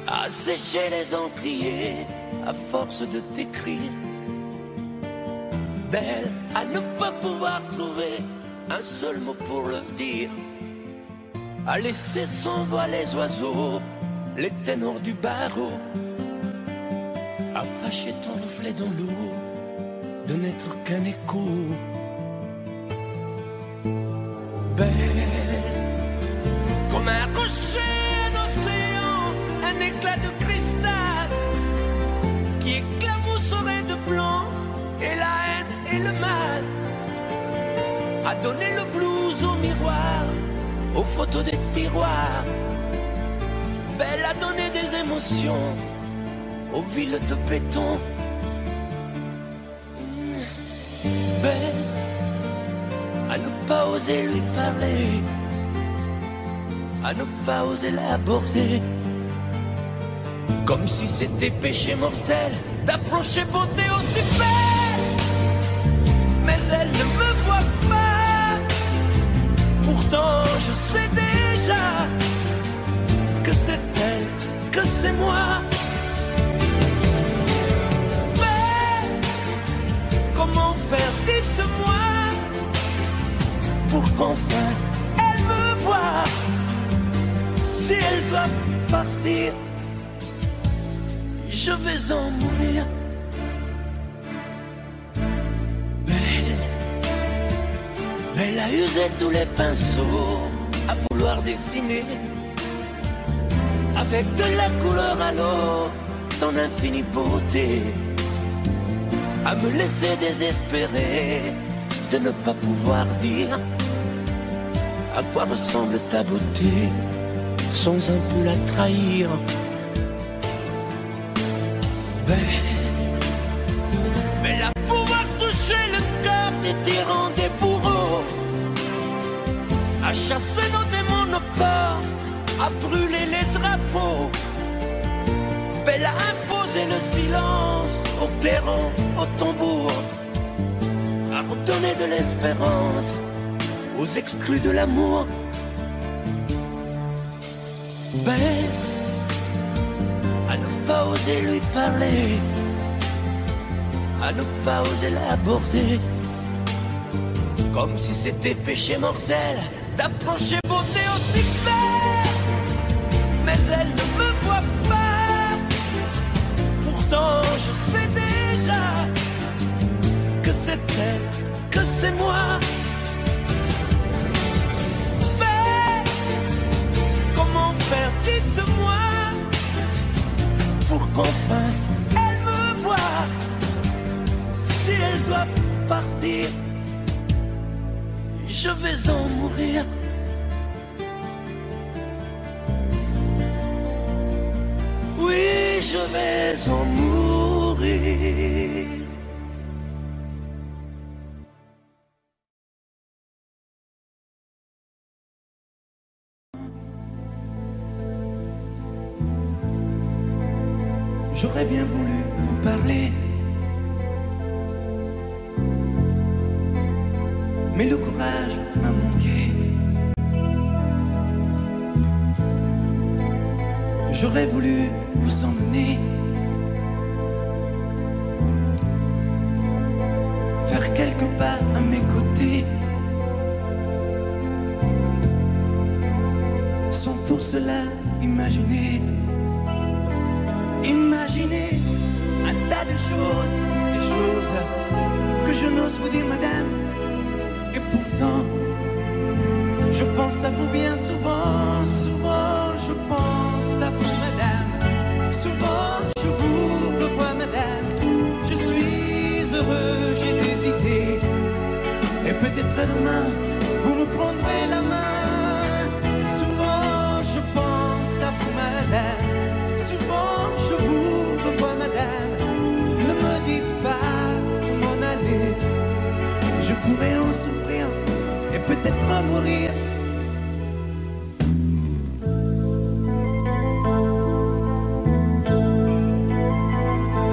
à sécher les encriers à force de t'écrire. Belle à ne pas pouvoir trouver un seul mot pour leur dire, à laisser sans voix les oiseaux, les ténors du barreau, à fâcher ton reflet dans l'eau, de n'être qu'un écho. Belle comme un rocher d'océan, un éclat de cristal qui éclabousserait de blanc et la haine et le mal, à donner le blues au miroir, aux photos des tiroirs. Belle à donner des émotions aux villes de béton. Belle à ne pas oser lui parler, à ne pas oser l'aborder, comme si c'était péché mortel d'approcher beauté aussi belle. Mais elle ne me voit pas, pourtant je sais déjà que c'est elle, que c'est moi. Mais comment faire, dites-moi, pour qu'enfin elle me voie. Si elle doit partir, je vais en mourir. Elle a usé tous les pinceaux à vouloir dessiner avec de la couleur à l'eau ton infinie beauté, à me laisser désespérer de ne pas pouvoir dire à quoi ressemble ta beauté sans un peu la trahir. Belle à pouvoir toucher le cœur des tyrans, des bourreaux, à chasser nos démons, nos peurs, à brûler les drapeaux. Belle à imposer le silence aux clairons, aux tambours, à redonner de l'espérance aux exclus de l'amour. Belle à ne pas oser lui parler, à ne pas oser l'aborder, comme si c'était péché mortel d'approcher beauté aussi belle. Mais elle ne me voit pas, pourtant je sais déjà que c'est elle, que c'est moi. Mais comment faire, dites-moi, pour qu'enfin elle me voie. Si elle doit partir, je vais en mourir. Oui, je vais en mourir. J'aurais bien voulu vous parler, mais le courage m'a manqué. J'aurais voulu vous emmener, faire quelques pas à mes côtés, sans pour cela imaginer un tas de choses, des choses que je n'ose vous dire, madame. Et pourtant, je pense à vous bien souvent, souvent je pense à vous, madame. Souvent je vous revois, madame. Je suis heureux, j'ai des idées, et peut-être demain vous me prendrez la main. Souvent je pense à vous, madame. Souvent je vous revois, madame. Ne me dites pas de m'en aller, je pourrais en souffrir et peut-être en mourir.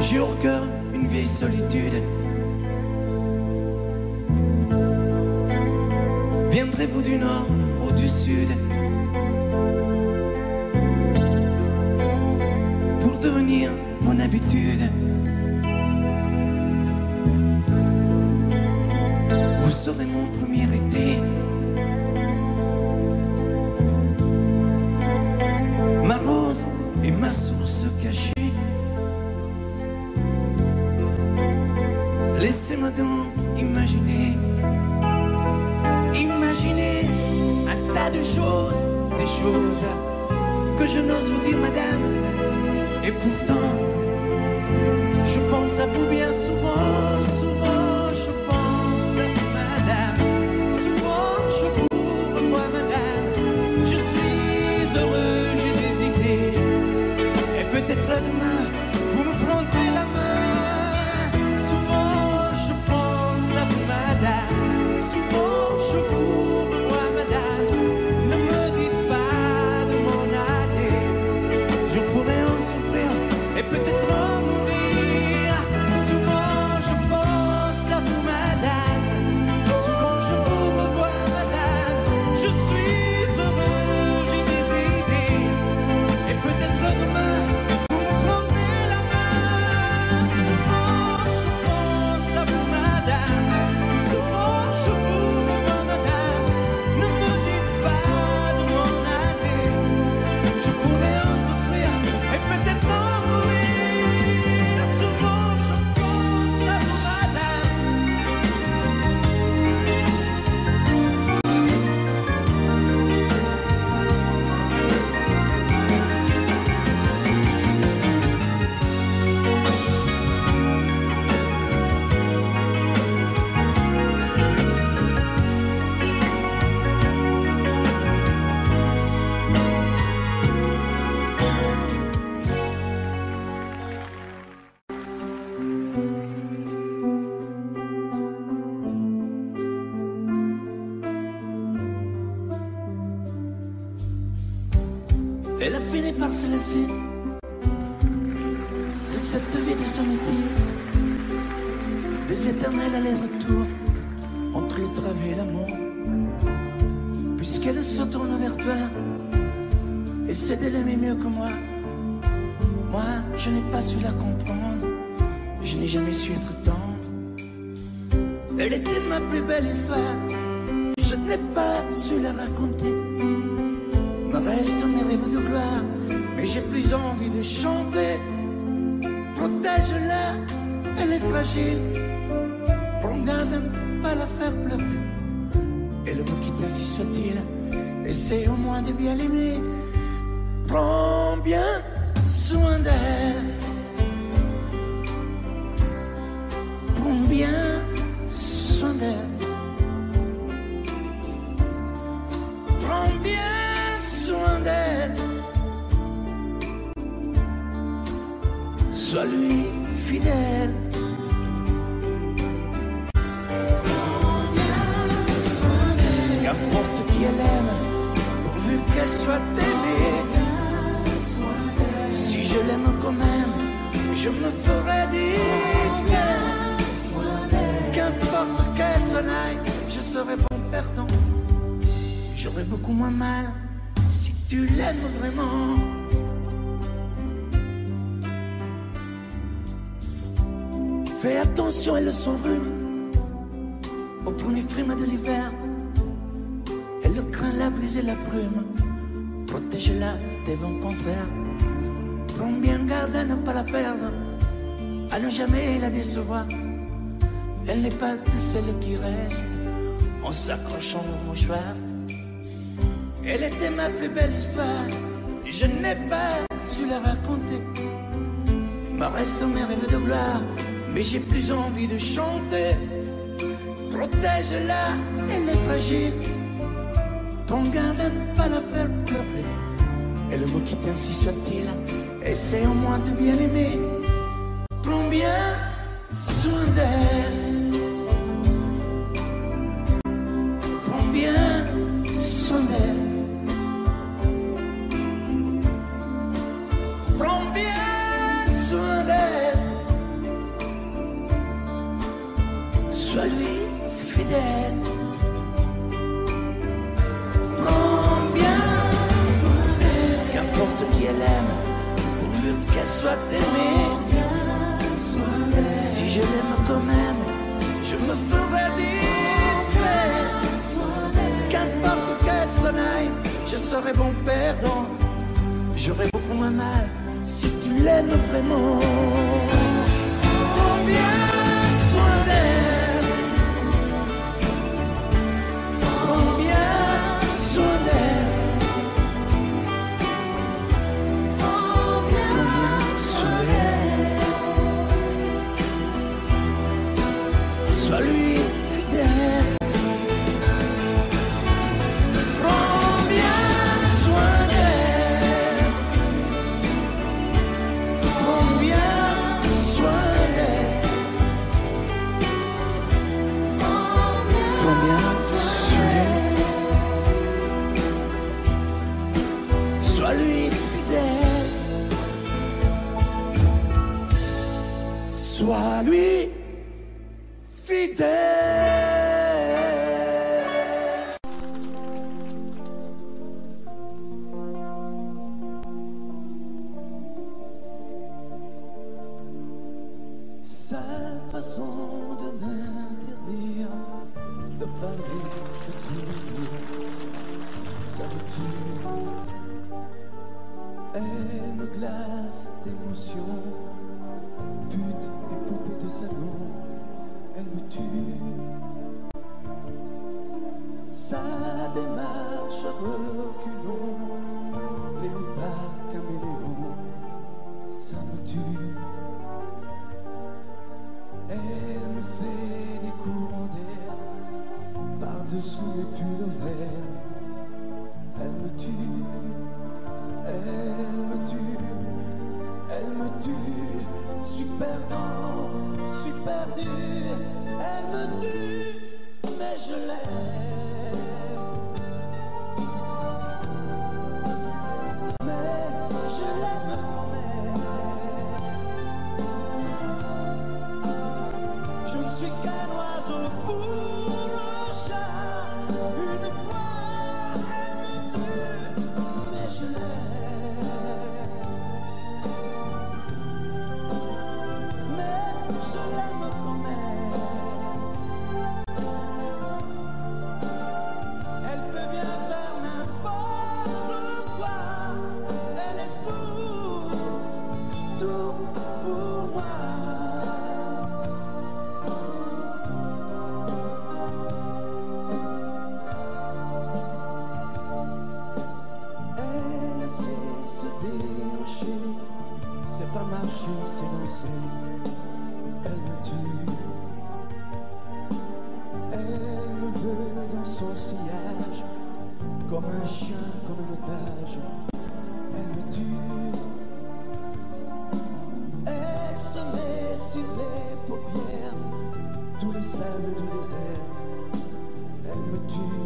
J'ai au cœur une vieille solitude. Viendrez-vous du nord ou du sud? habitude. Vous serez mon premier été. Ma rose et ma source cachée. Laissez-moi donc imaginer. Imaginer un tas de choses, des choses que je n'ose vous dire, madame. Et pourtant, je pense à vous bien souvent, souvent je pense à vous, madame. Souvent je vous revois, madame. Je suis heureux, j'ai des idées. Et peut-être demain, vous me prendrez la main. Souvent je pense à vous, madame. Souvent je vous revois, madame. Ne me dites pas de m'en aller. Je pourrais en souffrir et peut-être en mourir. Souvent je pense à vous, madame. Souvent je vous revois, madame. Je suis heureux, j'ai des idées. Et peut-être demain, vous me prendrez la main. Souvent je pense à vous, madame. Souvent je vous revois, madame. Ne me dites pas de m'en aller. Je pourrais en souffrir et peut-être en mourir. Souvent je pense à vous, madame. Elle a fini par se laisser de cette vie de solitude, des éternels allers-retours entre le travail et l'amour. Puisqu'elle se tourne vers toi, essaie de l'aimer mieux que moi. Moi, je n'ai pas su la comprendre, je n'ai jamais su être tendre. Elle était ma plus belle histoire, je n'ai pas su la raconter. Me restent mes rêves de gloire, mais j'ai plus envie de chanter. Protège-la, elle est fragile. Prends garde à ne pas la faire pleurer. Et le mot qui ainsi soit-il, essaie au moins de bien l'aimer. Prends bien soin d'elle. Prends bien soin d'elle. Prends bien soin d'elle. Sois lui fidèle. Qu'importe qui elle aime, pourvu qu'elle soit aimée. Si je l'aime quand même, je me ferai discret. Qu'importe qu'elle s'en aille, je serai bon perdant. J'aurai beaucoup moins mal si tu l'aimes vraiment. Fais attention, elle son rhume au premier frime de l'hiver. Elle craint la brise et la brume. Protège-la des vents contraires. Prends bien garde à ne pas la perdre, à ne jamais la décevoir. Elle n'est pas de celles qui restent en s'accrochant au mouchoir. Elle était ma plus belle histoire, je n'ai pas su la raconter. Me restent mes rêves de gloire, mais j'ai plus envie de chanter. Protège-la, elle est fragile. Prends garde à ne pas la faire pleurer. Et le mot qui ainsi soit-il, essaie au moins de bien l'aimer. Prends bien soin d'elle. Prends bien soin d'elle. Prends bien soin d'elle. Sois lui fidèle. Prends bien soin d'elle. Qu'importe qui elle aime, pourvu qu'elle soit aimée. ton perdant. J'aurais beaucoup moins mal si tu l'aimes vraiment. Prends bien soin d'elle. Prends bien soin d'elle. Prends bien soin d'elle. Sois lui fidèle. Prends bien soin d'elle. Prends bien soin d'elle. Prends bien soin d'elle. Sois lui fidèle. Sois lui fidèle. Sa façon de m'interdire de parler de tout, ça me tue. Elle me glace d'émotion, pute et poupée de salon, elle me tue. Sa démarche à reculons, léopard caméléon, ça me tue. Elle me fait des courants d'air par-dessous les pulls verts. Elle me tue, elle me tue, elle me tue. Super grand, super dur, elle me tue, mais je l'aime. Mais je l'aime quand même. Je ne suis qu'un oiseau pour le chat. Une fois, elle me tue, mais je l'aime. Mais je l'aime quand même. Elle peut bien faire n'importe quoi. Elle est tout pour moi. Elle sait se déhancher, c'est pas marcher, c'est danser. Elle me tue. Elle me veut dans son sillage, comme un chien, comme un otage. Elle me tue. Elle se met sur les paupières, tous les sables du désert. Elle me tue.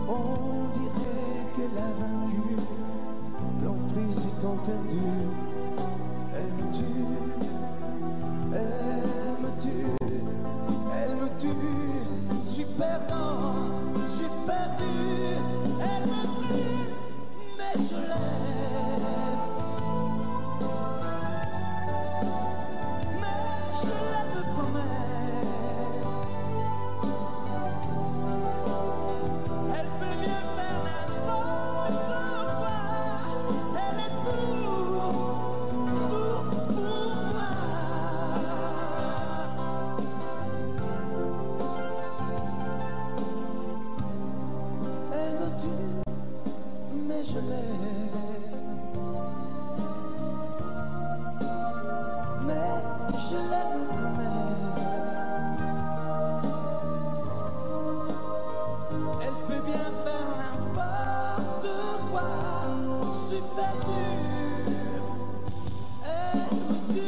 On dirait qu'elle a vaincu l'emprise du temps perdu. Elle me tue, elle me tue, elle me tue. Super grand, super dur, elle me tue, mais je l'aime. Mais je l'aime quand même. Elle peut bien faire n'importe quoi. Elle est tout pour moi. Elle me tue, mais je l'aime. Mais je l'aime quand même. Elle peut bien faire n'importe quoi, super dur, elle me tue.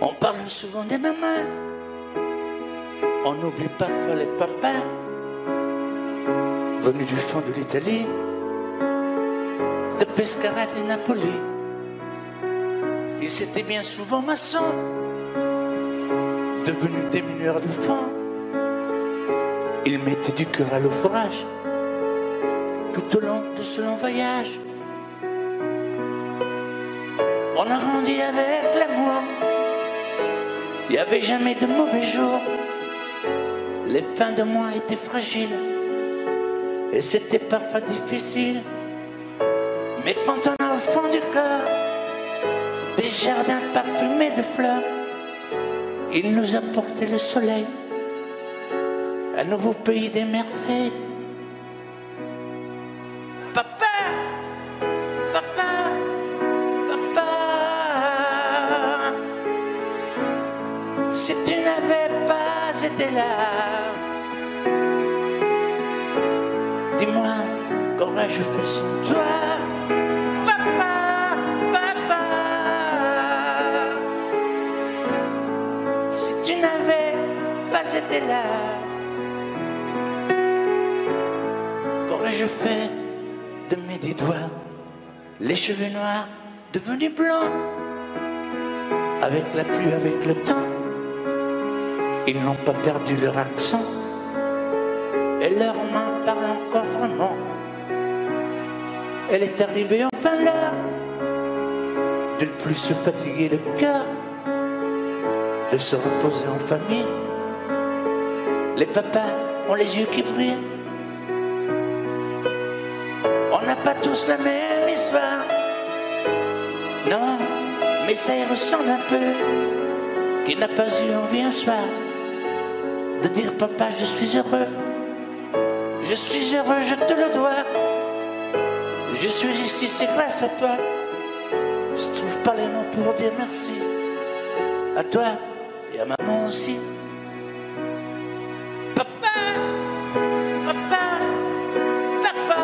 On parle souvent des mamans, on n'oublie parfois les papas, venus du fond de l'Italie, de Pescara et Napoli. Ils étaient bien souvent maçons, devenus des mineurs de fond. Ils mettaient du cœur à l'ouvrage tout au long de ce long voyage. On a grandi avec l'amour, il n'y avait jamais de mauvais jours. Les fins de mois étaient fragiles et c'était parfois difficile. Mais quand on a au fond du cœur des jardins parfumés de fleurs, il nous a porté le soleil, un nouveau pays des merveilles. Papa, papa, papa, si tu n'avais pas été là, dis-moi, qu'aurais-je fait sans toi? Papa, papa, si tu n'avais pas été là, qu'aurais-je fait de mes 10 doigts? Les cheveux noirs devenus blancs, avec la pluie, avec le temps, ils n'ont pas perdu leur accent, et leurs mains parlent encore vraiment. Elle est arrivée enfin l'heure de ne plus se fatiguer le cœur, de se reposer en famille. Les papas ont les yeux qui brillent. On n'a pas tous la même histoire, non, mais ça y ressemble un peu. Qui n'a pas eu envie un soir de dire papa, je suis heureux, je suis heureux, je te le dois. Je suis ici, c'est grâce à toi. Je trouve pas les mots pour dire merci. À toi et à maman aussi. Papa, papa, papa,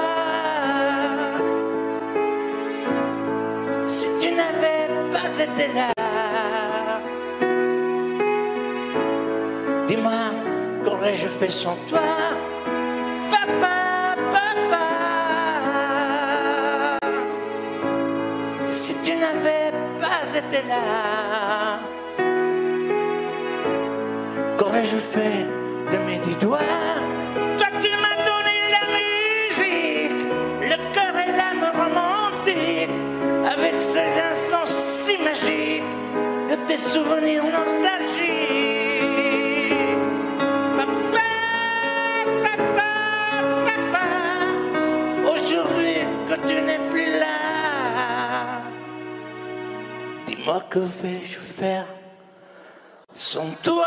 si tu n'avais pas été là, dis-moi, qu'aurais-je fait sans toi? Papa, papa, si tu n'avais pas été là, qu'aurais-je fait de mes 10 doigts? Toi tu m'as donné la musique, le cœur et l'âme romantique, avec ces instants si magiques de tes souvenirs nostalgiques. Papa, papa, papa, aujourd'hui que tu n'es plus là, dis-moi, que vais-je faire sans toi?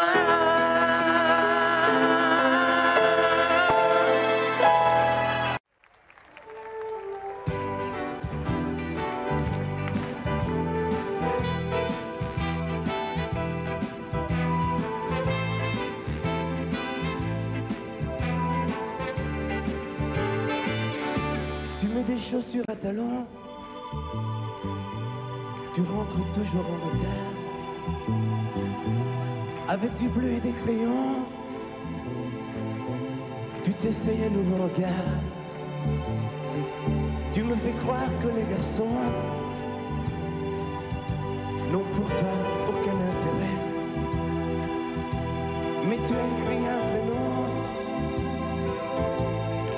Tu mets des chaussures à talons, tu rentres toujours en retard, avec du bleu et des crayons, tu t'essayes un nouveau regard. Tu me fais croire que les garçons n'ont pour toi aucun intérêt, mais tu as écrit un prénom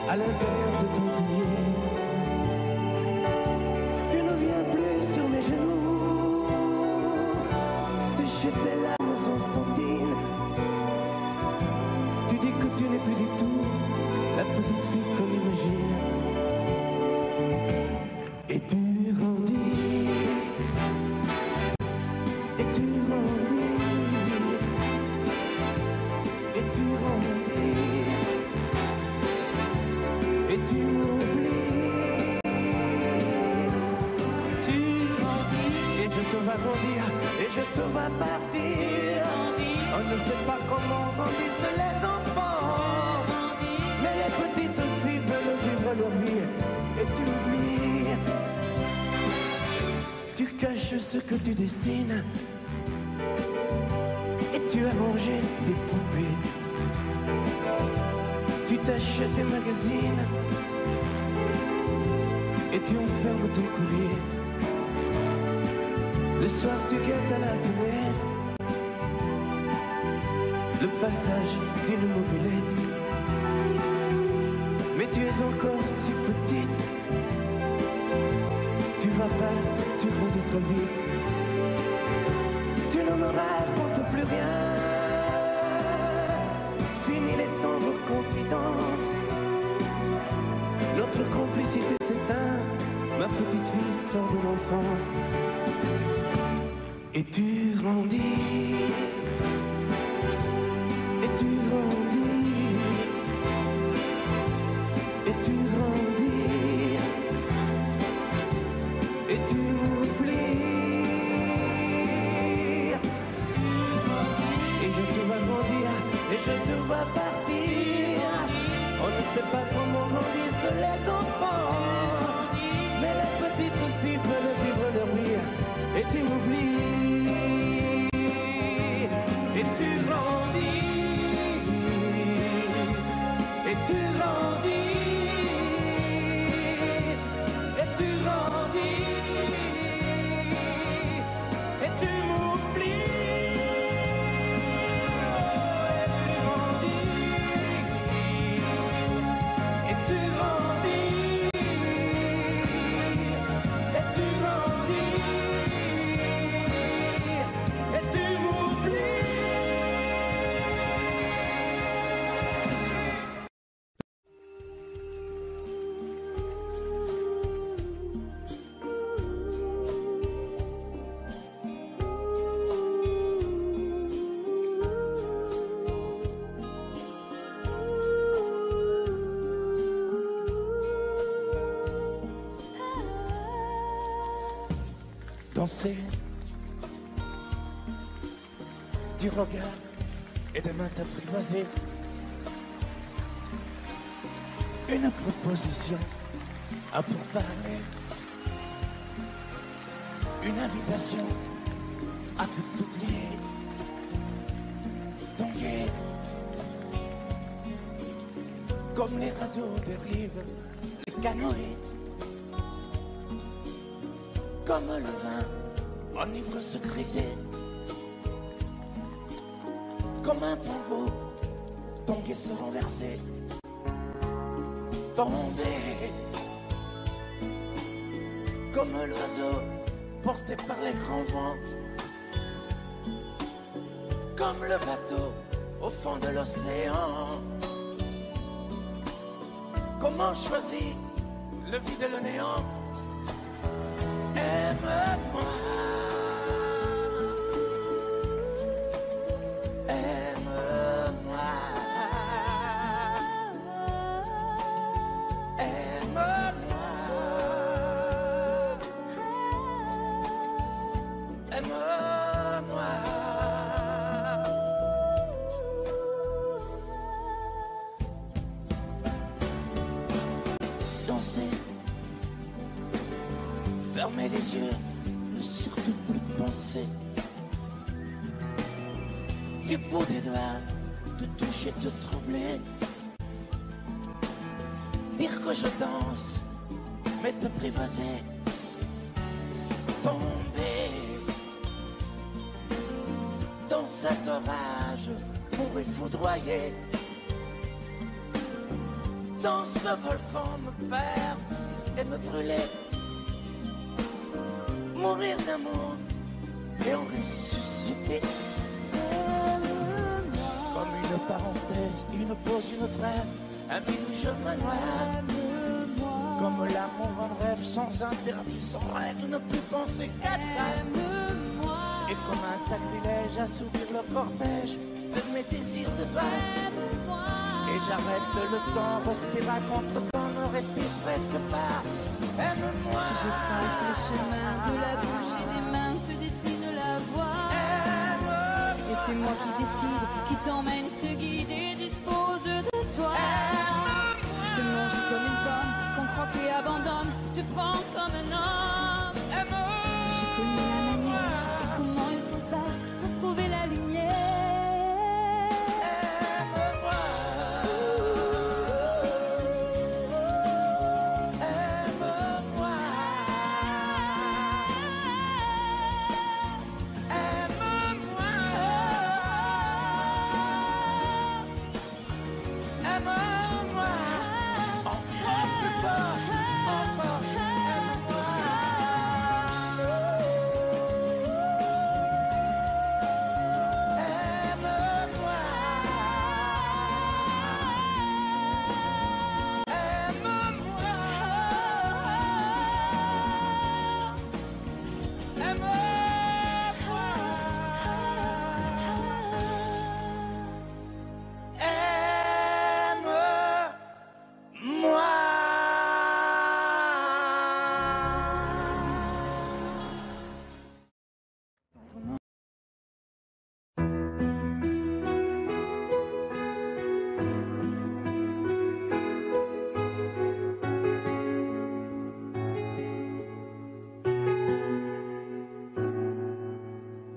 à l'intérieur de ton collier. Tu ne viens plus sur mes genoux, sécher tes larmes enfantines. Tu dis que tu n'es plus du tout la petite fille qu'on imagine. Et tu grandis, et tu grandis, et tu grandis, et tu m'oublies. Tu grandis, et je te vois grandir, et je te vois partir. On ne sait pas comment grandissent les enfants, mais les petites filles veulent vivre leur vie, et tu oublies. Tu caches ce que tu dessines, et tu as rangé tes poupées. Tu t'achètes des magazines, et tu enfermes ton collier. Le soir tu guettes à la fenêtre le passage d'une mobilette. Mais tu es encore si petite, tu vas pas, tu grandis trop vite. Tu ne me racontes plus rien, fini les tendres confidences. Notre complicité s'éteint, ma petite fille sort de l'enfance. Et tu grandis, et tu grandis, et tu grandis, et tu m'oublies. Et je te vois grandir, et je te vois partir. On ne sait pas comment grandissent les enfants, mais les petites filles peuvent vivre leur vie. Et tu m'oublies, et tu grandis, et tu grandis, et tu grandis, et tu m'oublies, et tu grandis, et tu grandis. Danser du regard et des mains apprivoisées, une proposition à pourparler, une invitation à tout oublier, tanguer comme les radeaux des rives, les canoës. Comme le vin enivre se griser, comme un tombeau, tanguer se renverser, tomber, comme l'oiseau porté par les grands vents, comme le bateau au fond de l'océan. Comment choisir le vide et le néant? Aime-moi, aime-moi, aime-moi, aime-moi. Danser, fermer les yeux, ne surtout plus penser. Du bout des doigts, te toucher, te troubler. Dire que je danse, mais te privaser. Tomber dans cet orage pour y foudroyer. Dans ce volcan me perdre et me brûler. Mourir d'amour et en ressusciter. Comme une parenthèse, une pause, une trêve, un vide où je me noie. Comme l'amour en rêve, sans interdit, sans règle, ne plus penser qu'à ça. Et comme un sacrilège, assouvir le cortège de mes désirs de toi. Et j'arrête le temps, respire à contre-temps, ne respire presque pas. Aime-moi. Je trace le chemin de la bouche et des mains te dessine la voie. Et c'est moi qui décide, qui t'emmène, te guide et dispose de toi. Te mange comme une pomme, qu'on croque et abandonne, te prends comme un homme. Je connais la manière et comment il faut faire pour trouver la lumière. Aime-moi, encore plus fort, encore, aime-moi.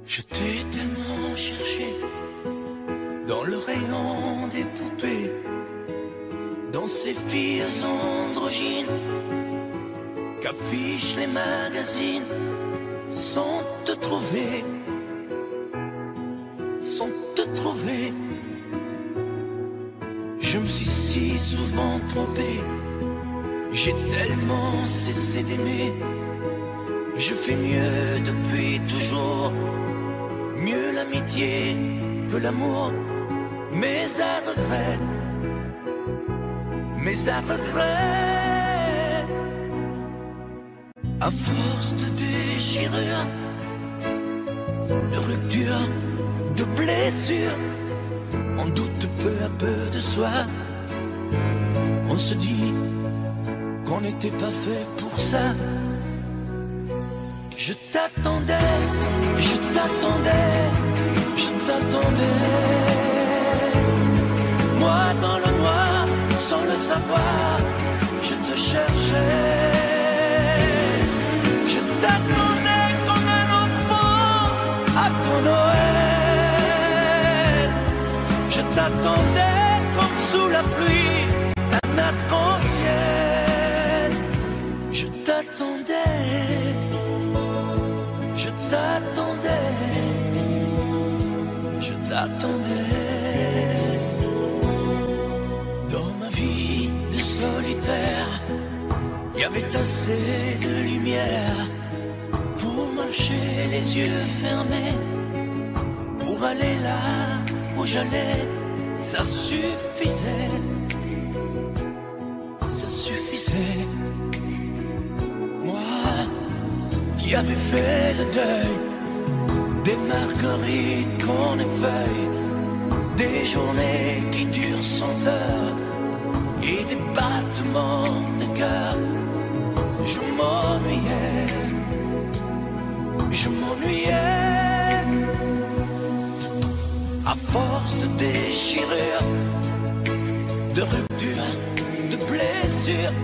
Je t'ai tellement cherché dans le rayon des poupées, dans ces filles androgynes qu'affichent les magazines, sans te trouver, sans te trouver. Je me suis si souvent trompé, j'ai tellement cessé d'aimer. Je fais mieux depuis toujours, mieux l'amitié que l'amour, mais à regret, mais à regret. À force de déchirures, de ruptures, de blessures, on doute peu à peu de soi. On se dit qu'on n'était pas fait pour ça. Je t'attendais, je t'attendais, je t'attendais. Moi dans le noir, sans le savoir, je te cherchais. Je t'attendais comme un enfant à ton Noël. Je t'attendais comme sous la pluie, un arc-en-ciel. Je t'attendais. Je t'attendais. Dans ma vie de solitaire, il y avait assez de lumière pour marcher les yeux fermés, pour aller là où j'allais. Ça suffisait, ça suffisait. Moi qui avait fait le deuil des marguerites qu'on effeuille, des journées qui durent 100 heures et des battements de cœur. Je m'ennuyais, je m'ennuyais. À force de déchirures, de ruptures, de blessures,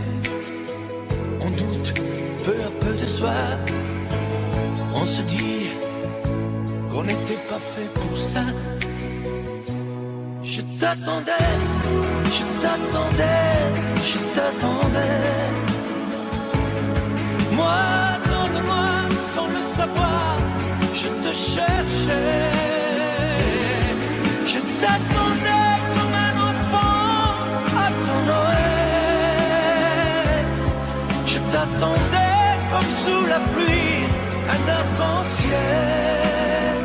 on doute peu à peu de soi. On se dit qu'on n'était pas fait pour ça. Je t'attendais, je t'attendais, je t'attendais. Moi, dans le noir, sans le savoir, je te cherchais. Je t'attendais comme un enfant à ton Noël. Je t'attendais comme sous la pluie, un arc-en-ciel.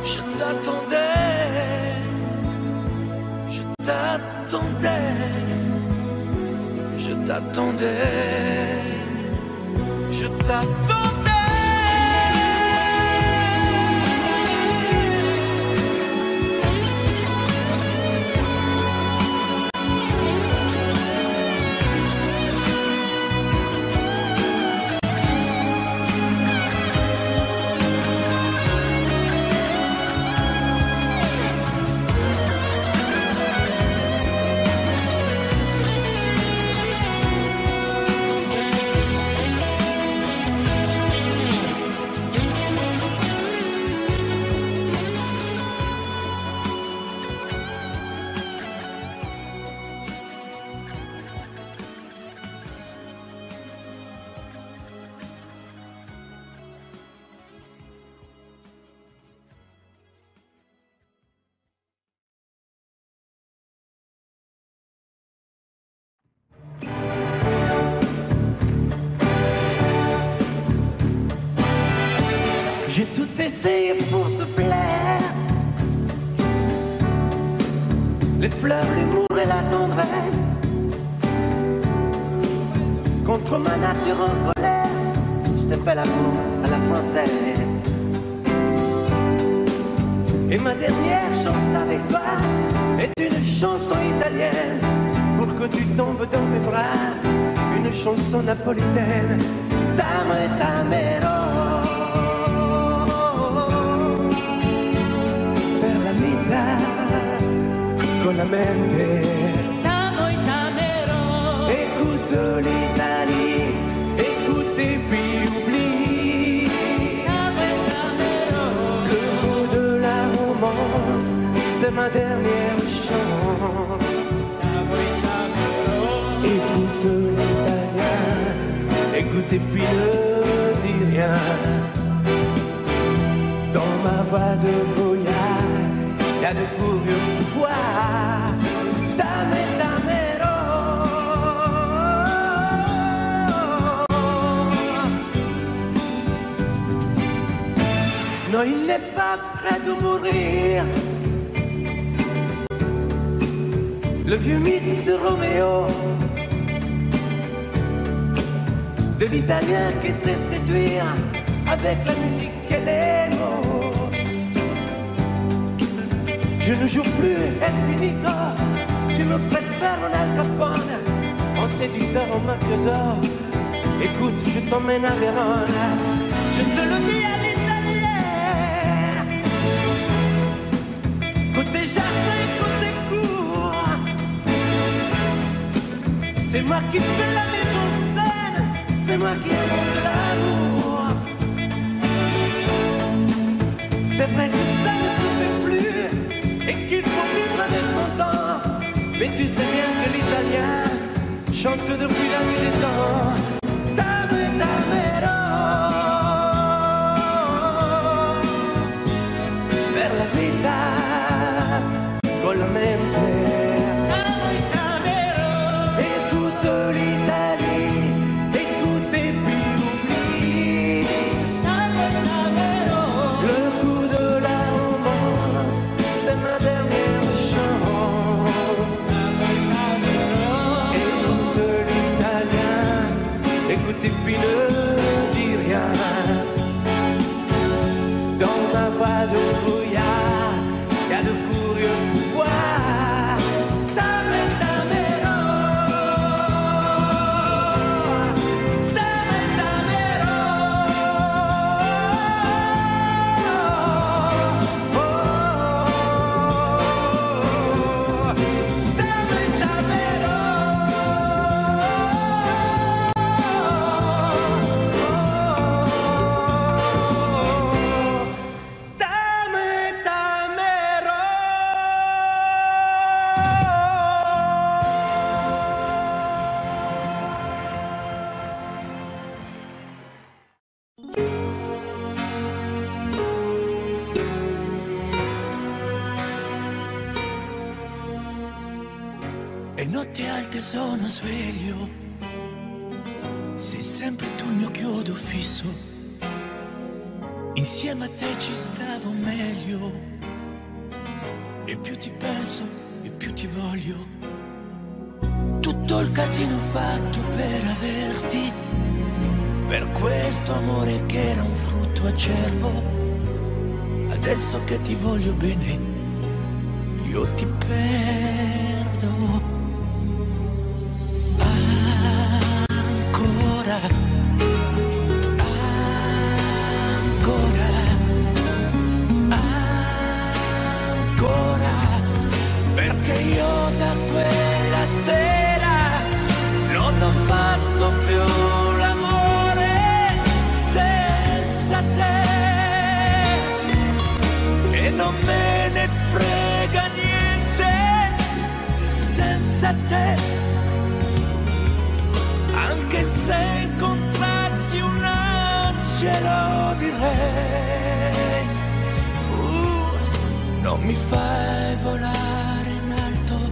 Je t'attendais, je t'attendais, je t'attendais, je t'attendais. les fleurs, l'humour et la tendresse. Contre ma nature en colère, je te fais l'amour à la française. Et ma dernière chance avec toi est une chanson italienne. Pour que tu tombes dans mes bras, une chanson napolitaine. T'amo e t'amerò per la vita con la mente. T'amo e t'amerò. Écoute l'Italie, écoute et puis oublie. T'amo e t'amerò. Le mot de la romance, c'est ma dernière chance. T'amo e t'amerò. Écoute l'italien, écoute et puis ne dis rien. Dans ma voix de Goya, y a de curieux pouvoirs. T'amo e t'amerò. Non, il n'est pas prêt de mourir. Le vieux mythe de Roméo, de l'italien qui sait séduire avec la musique et les mots. Je ne joue plus El Finito, tu me préfères mon Al Capone, en séducteur, en mafioso. Écoute, je t'emmène à Vérone, je te le dis à l'italienne. Côté jardin, côté cour, c'est moi qui fais la maison saine, c'est moi qui invente l'amour. C'est vrai que ça ne se fait plus et qu'il faut vivre avec son temps. Mais tu sais bien que l'italien chante depuis la nuit des temps. T'amo e t'amerò per la vita con la mente. T'amo e t'amerò. Écoute l'Italie, écoute et puis oublie. T'amo e t'amerò. Le coup de la romance, c'est ma dernière chance. T'amo e t'amerò. Écoute l'italien, écoute et puis ne dis rien. Dans ma voix de brouillard, y a de curieux pouvoirs. T'amo e t'amerò. T'amo e t'amerò. Oh, t'amo e t'amerò. T'amo e t'amerò. E notte alte sono sveglio, sei sempre tu il mio chiodo fisso, insieme a te ci stavo meglio, e più ti penso e più ti voglio. Tutto il casino fatto per averti, per questo amore che era un frutto acerbo, adesso che ti voglio bene, io ti perdo. Ancora, ancora, ancora, perché io da quella sera non ho fatto più l'amore senza te, e non me ne frega niente senza te. Anche se incontrassi un angelo direi, non mi fai volare in alto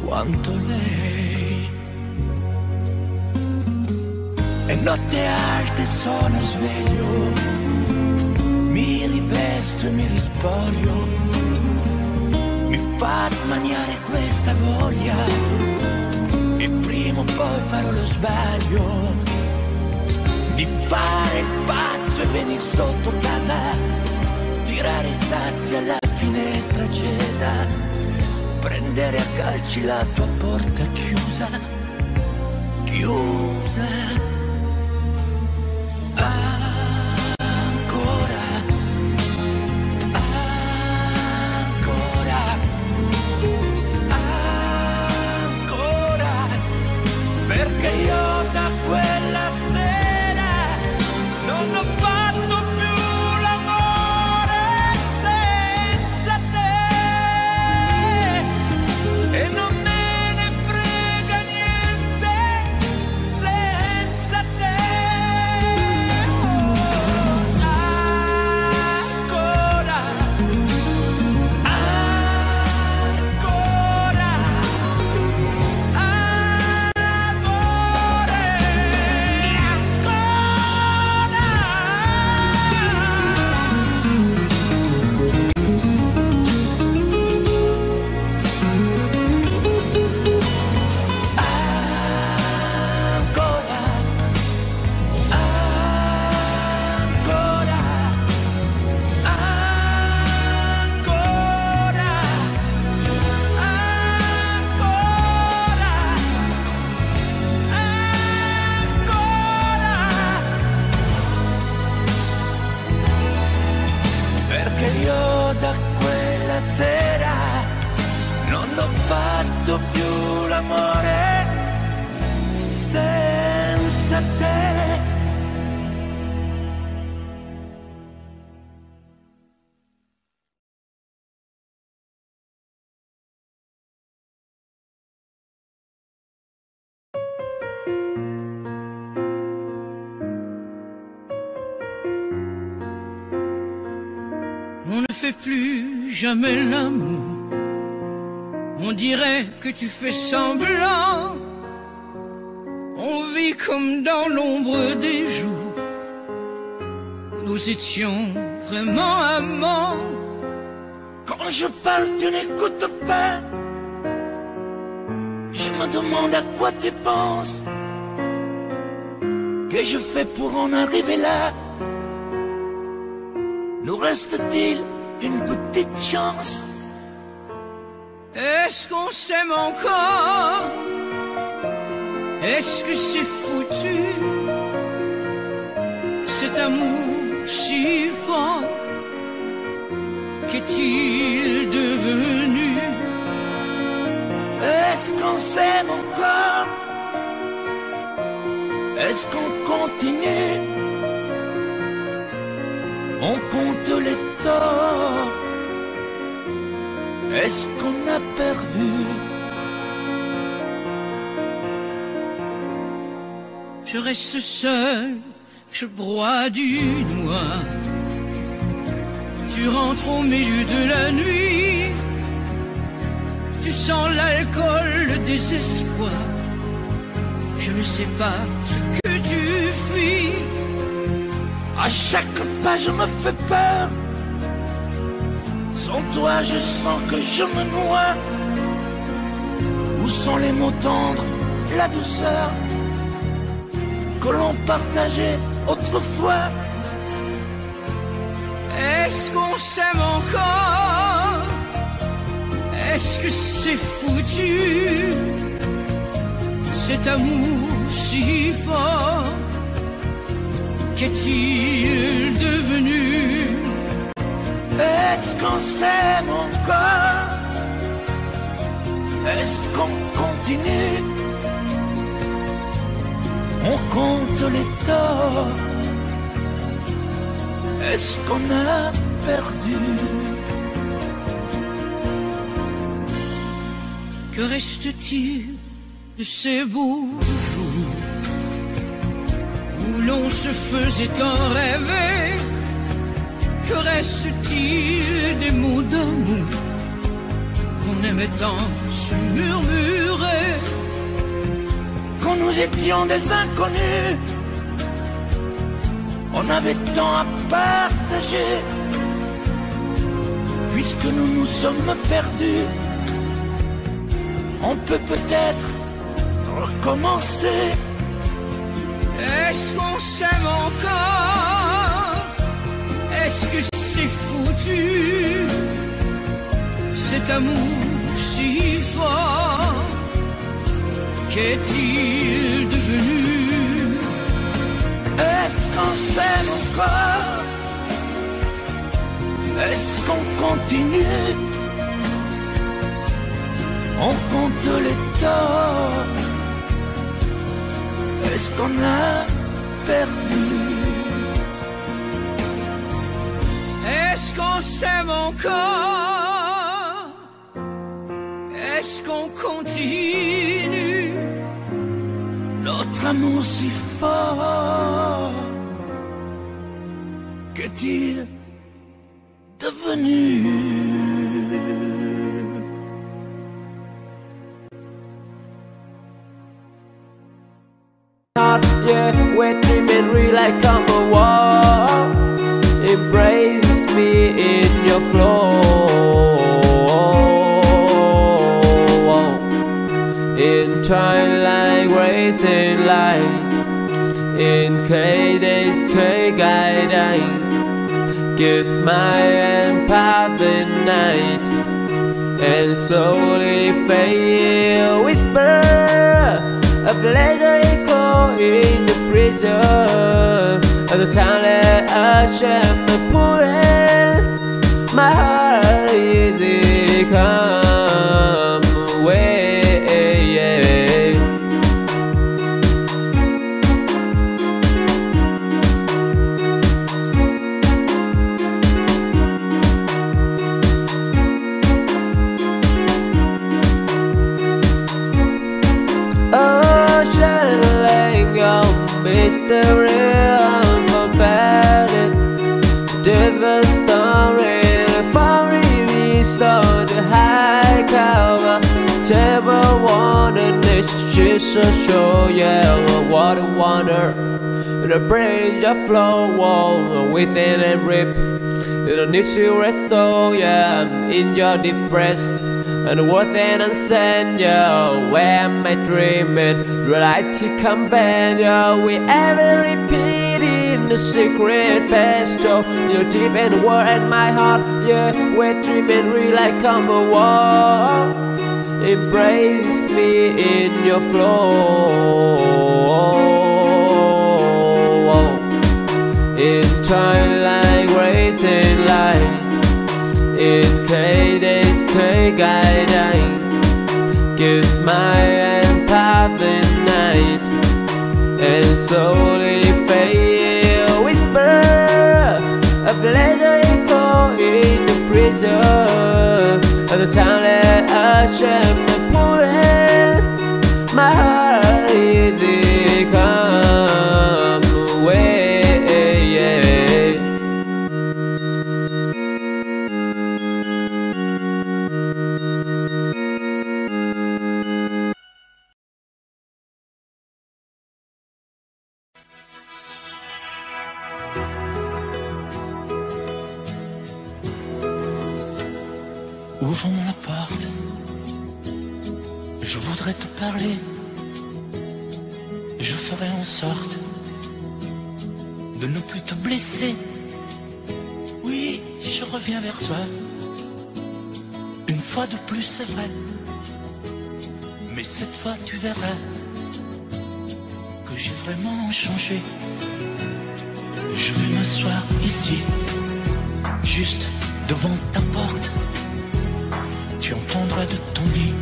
quanto lei. E notte alte sono sveglio, mi rivesto e mi rispoglio, mi fa smaniare questa voglia e prima o poi farò lo sbaglio di fare il pazzo e venire sotto casa, tirare i sassi alla finestra accesa, prendere a calci la tua porta chiusa, chiusa. Ancora, ancora, ancora, perché io da quella sera non ho fatto più l'amore senza te e non me ne frega niente senza te. Ancora, ancora, amore, perché io da quella sera non ho fatto più l'amore senza te. On ne fait plus jamais l'amour. On dirait que tu fais semblant. On vit comme dans l'ombre des jours. Nous étions vraiment amants. Quand je parle, tu n'écoutes pas. Je me demande à quoi tu penses. Que je fais pour en arriver là? Nous reste-t-il une petite chance? Est-ce qu'on s'aime encore? Est-ce que c'est foutu? Cet amour si fort, qu'est-il devenu? Est-ce qu'on s'aime encore? Est-ce qu'on continue? On compte les torts. Est-ce qu'on a perdu? Je reste seul, je broie du noir. Tu rentres au milieu de la nuit. Tu sens l'alcool, le désespoir. Je ne sais pas ce que tu fuis. À chaque pas je me fais peur. Sans toi je sens que je me noie. Où sont les mots tendres, la douceur que l'on partageait autrefois? Est-ce qu'on s'aime encore? Est-ce que c'est foutu? Cet amour si fort, qu'est-il devenu? Est-ce qu'on s'aime encore? Est-ce qu'on continue? On compte les torts. Est-ce qu'on a perdu? Que reste-t-il de ces beaux jours où l'on se faisait en rêver? Que reste-t-il des mots d'amour qu'on aimait tant se murmurer? Quand nous étions des inconnus, on avait tant à partager. puisque nous nous sommes perdus, on peut peut-être recommencer. Est-ce qu'on s'aime encore? Est-ce que c'est foutu? Cet amour si fort, qu'est-il devenu? Est-ce qu'on s'aime encore? Est-ce qu'on continue? On compte les torts. Est-ce qu'on a perdu? Est-ce qu'on s'aime encore? Est-ce qu'on continue? Notre amour si fort, qu'est-il devenu? Yeah, we're dreaming real like on the wall. Embrace me in your flow. In twilight, racing light. In K-days, K-guiding. Kiss my and path in night. And slowly fade, whisper a later echo in the prison of the town that I shall be pulling. My heart is come away. Mystery unformatted, different story. For me, so the high cover, table water, just so show, yeah, water wonder. The bridge of flow, wall within and rip. You don't need to restore, yeah, in your depressed. And worth and unsend, yo, where am I dreaming? Reality companion, we ever repeat in the secret past. Oh, you're deep in the world and my heart, yeah, we're dreaming real like on the wall. Embrace me in your flow. In twilight, racing light. In K-days, K-guiding. Kiss my and path in night. And slowly fade, whisper a later echo in the prison of the town that I shall be pulling. My heart is come away. Ouvre-moi la porte, je voudrais te parler. Je ferai en sorte de ne plus te blesser. Oui, je reviens vers toi. Une fois de plus, c'est vrai. Mais cette fois, tu verras que j'ai vraiment changé. Je vais m'asseoir ici, juste devant ta porte. Tu entendras de ton lit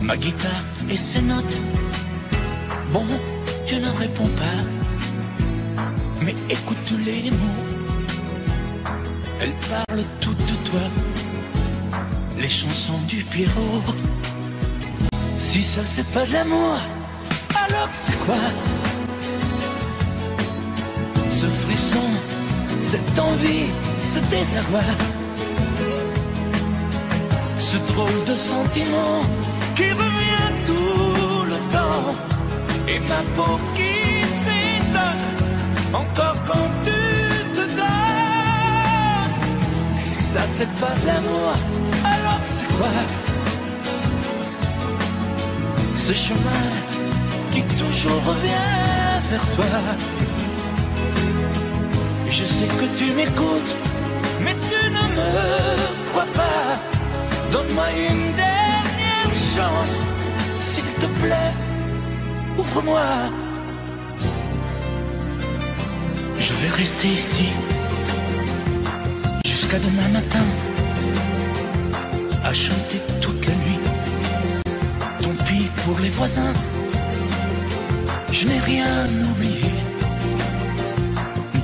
ma guitare et ses notes. Bon, tu ne réponds pas, mais écoute les mots. Elles parlent toutes de toi, les chansons du Pierrot. Si ça c'est pas de l'amour, alors c'est quoi? Ce frisson, cette envie, ce désarroi, ce drôle de sentiment qui revient tout le temps, et ma peau qui s'étonne encore quand tu te donnes. Si ça c'est pas de l'amour, alors c'est quoi? Ce chemin qui toujours revient vers toi. Je sais que tu m'écoutes, mais tu ne me crois pas. Donne-moi une dernière chance, s'il te plaît, ouvre-moi. Je vais rester ici jusqu'à demain matin, à chanter toute la nuit. Tant pis pour les voisins, je n'ai rien oublié.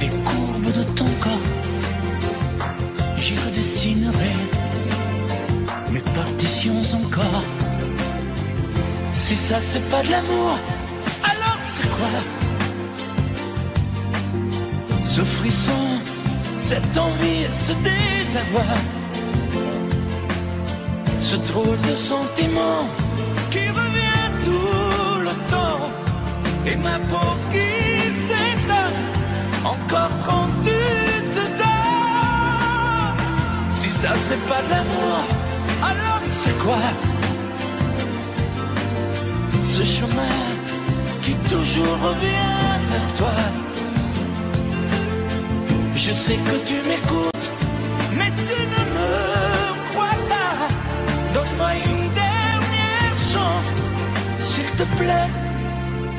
Des courbes de ton corps, j'y redessinerai mes partitions encore. Si ça c'est pas de l'amour, alors c'est quoi? Ce frisson, cette envie, ce désarroi, ce drôle de sentiment qui revient tout le temps, et ma peau qui s'éteint encore quand tu te dors. Si ça c'est pas de l'amour, alors c'est quoi? Ce chemin qui toujours revient vers toi. Je sais que tu m'écoutes, mais tu ne me crois pas. Donne-moi une dernière chance, s'il te plaît,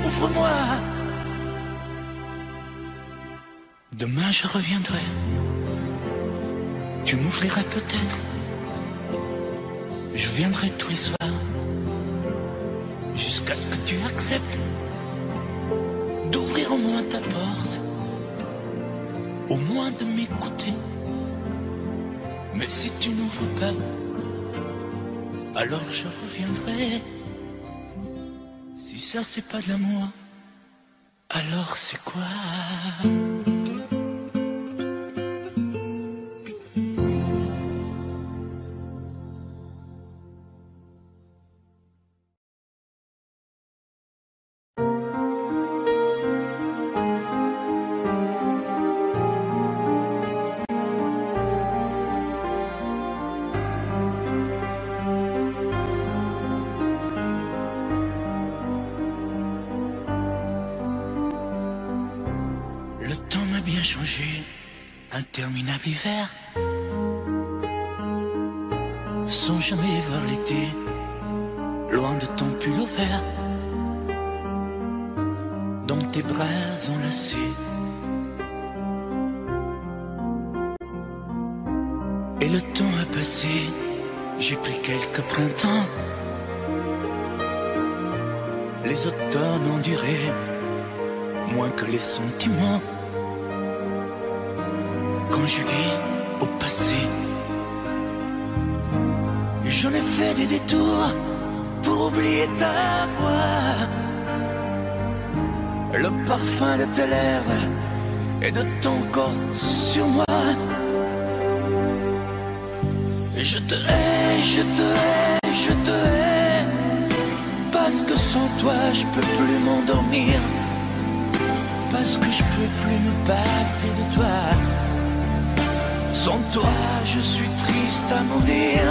ouvre-moi. Demain je reviendrai, tu m'ouvriras peut-être. Je viendrai tous les soirs, jusqu'à ce que tu acceptes d'ouvrir au moins ta porte, au moins de m'écouter. Mais si tu n'ouvres pas, alors je reviendrai. Si ça c'est pas de l'amour, alors c'est quoi? Changé, interminable hiver, sans jamais voir l'été, loin de ton pull au vert, dans tes bras enlacés. Et le temps a passé, j'ai pris quelques printemps, les automnes ont duré moins que les sentiments. Conjugué au passé, j'en ai fait des détours pour oublier ta voix, le parfum de tes lèvres et de ton corps sur moi. Je te hais, je te hais, je te hais, parce que sans toi je peux plus m'endormir, parce que je peux plus me passer de toi. Sans toi, je suis triste à mourir.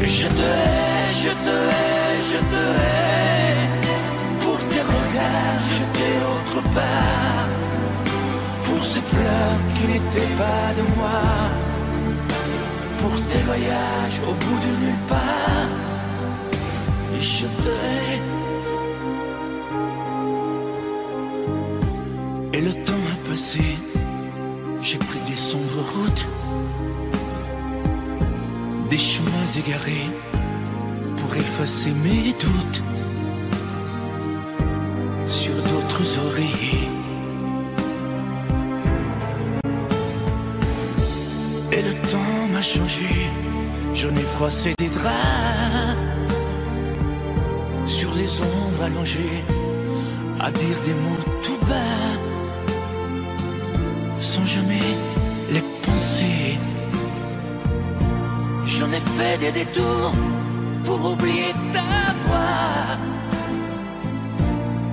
Je te hais, je te hais, je te hais, pour tes regards jetés autre part, pour ces fleurs qui n'étaient pas de moi, pour tes voyages au bout de nulle part. Je te hais. Et le temps a passé, j'ai pris des sombres routes, des chemins égarés pour effacer mes doutes sur d'autres oreillers. Et le temps m'a changé, j'en ai froissé des draps sur les ombres allongées, à dire des mots tout bas, sans jamais les penser. J'en ai fait des détours pour oublier ta voix,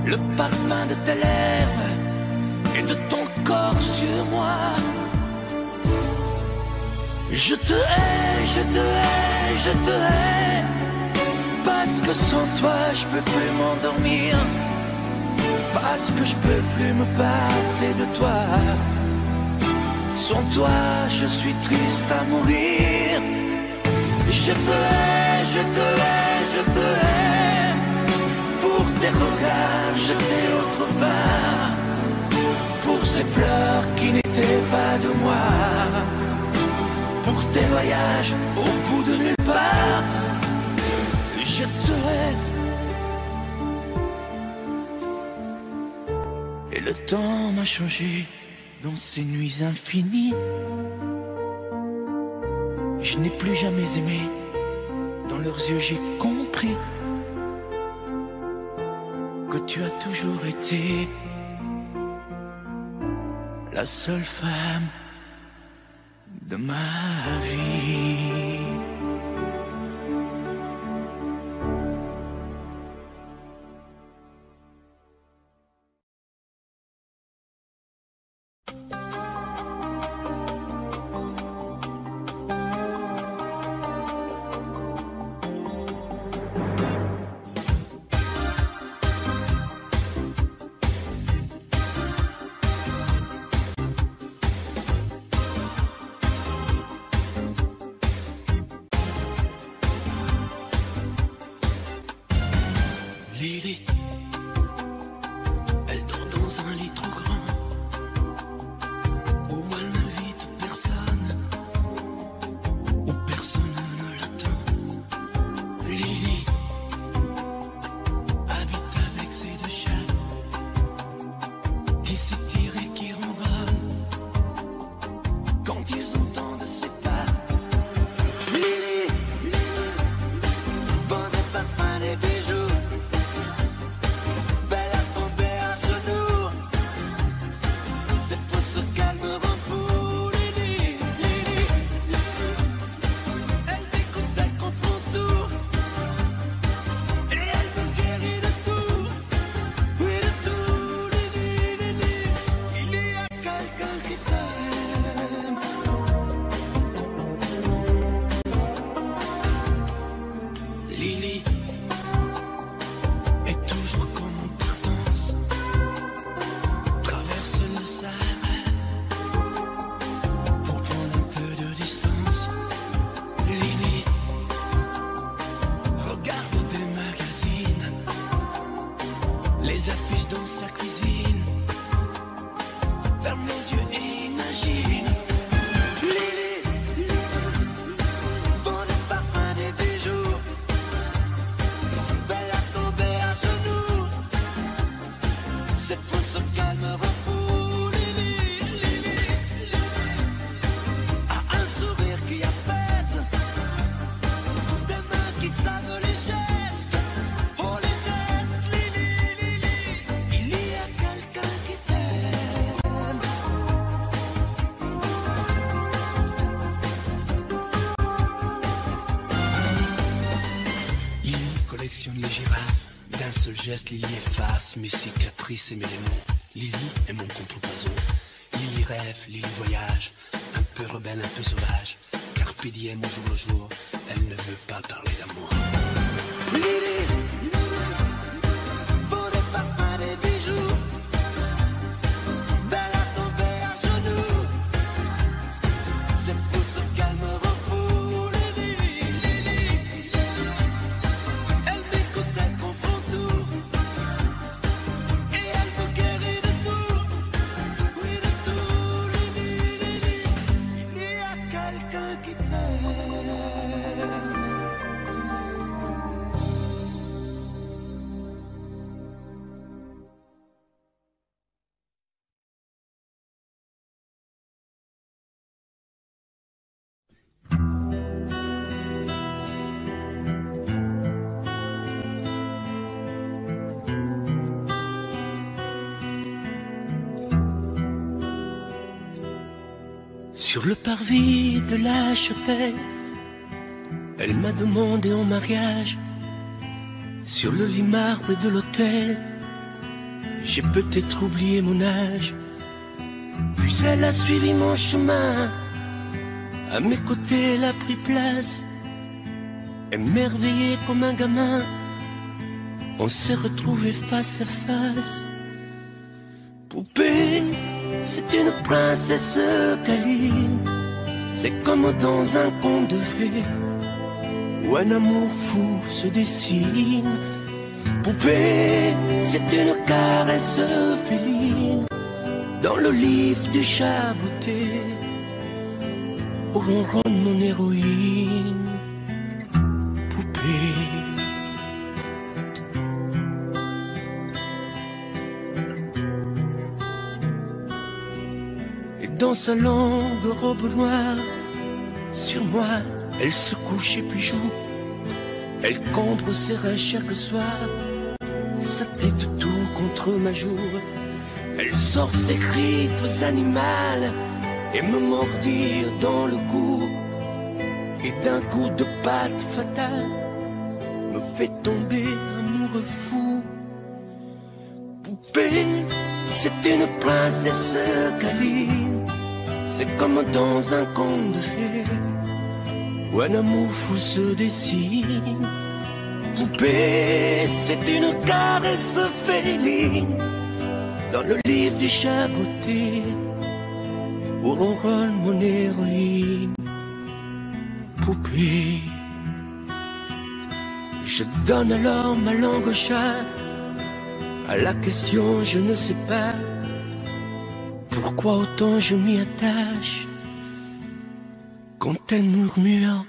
le parfum de tes lèvres et de ton corps sur moi. Je te hais, je te hais, je te hais. Parce que sans toi je peux plus m'endormir. Parce que je peux plus me passer de toi. Sans toi je suis triste à mourir. Je te hais, je te hais, je te hais. Pour tes regards jetés autre part. Pour ces fleurs qui n'étaient pas de moi. Pour tes voyages au bout de nulle part. Je te hais. Et le temps m'a changé dans ces nuits infinies. Je n'ai plus jamais aimé. Dans leurs yeux j'ai compris que tu as toujours été la seule femme de ma vie. Lily, elle dort dans un lit trop grand, où elle n'invite personne, où personne ne l'attend. Lily habite avec ses deux chats, qui s'étirent et qui ronronnent quand ils entendent ses pas. Lily vend des parfums, des bijoux. Lily est toujours comme en partance, traverse le Sahara pour prendre un peu de distance. Lily regarde des magazines, les affiches dans sa cuisine, ferme les yeux et imagine. Lily vend des parfums, des bijoux. C'est fou ce calme refou. Lily a un sourire qui apaise, des mains qui savent les gestes. Oh les gestes, Lily, il y a quelqu'un qui t'aime. Lily collectionne les girafes. D'un seul geste, Lily efface mes cicatrices et mes démons. Lily est mon contrepoison. Lily rêve, Lily voyage, un peu rebelle, un peu sauvage. Carpe diem au jour le jour, elle ne veut pas parler d'amour. Lily vend des parfums, des bijoux. Belle à tomber à genoux. C'est fou ce calme refou. Elle m'écoute, elle confond tout. Et elle me guérit de tout. Oui, de tout. Lily, il y a quelqu'un qui t'aime. Sur le parvis de la chapelle, elle m'a demandé en mariage. Sur le lit marbre de l'hôtel, j'ai peut-être oublié mon âge. Puis elle a suivi mon chemin, À mes côtés, elle a pris place, émerveillé comme un gamin. On s'est retrouvés face à face. Poupée, c'est une princesse câline. C'est comme dans un conte de fées où un amour fou se dessine. Poupée, c'est une caresse féline dans le livre du chat beauté où ronronne mon héroïne. Poupée. Et dans sa longue robe noire, sur moi, elle se couche et puis joue. Elle cambre ses reins chaque soir, sa tête tout contre ma joue. Elle sort ses griffes animales et me mordir dans le cou. Et d'un coup de patte fatale, me fait tomber amoureux fou. Poupée, c'est une princesse câline. C'est comme dans un conte de fées où un amour fou se dessine. Poupée, c'est une caresse féline dans le livre du chat beauté où ronronne mon héroïne. Poupée, je donne alors ma langue au chat. À la question je ne sais pas pourquoi autant je m'y attache quand elle murmure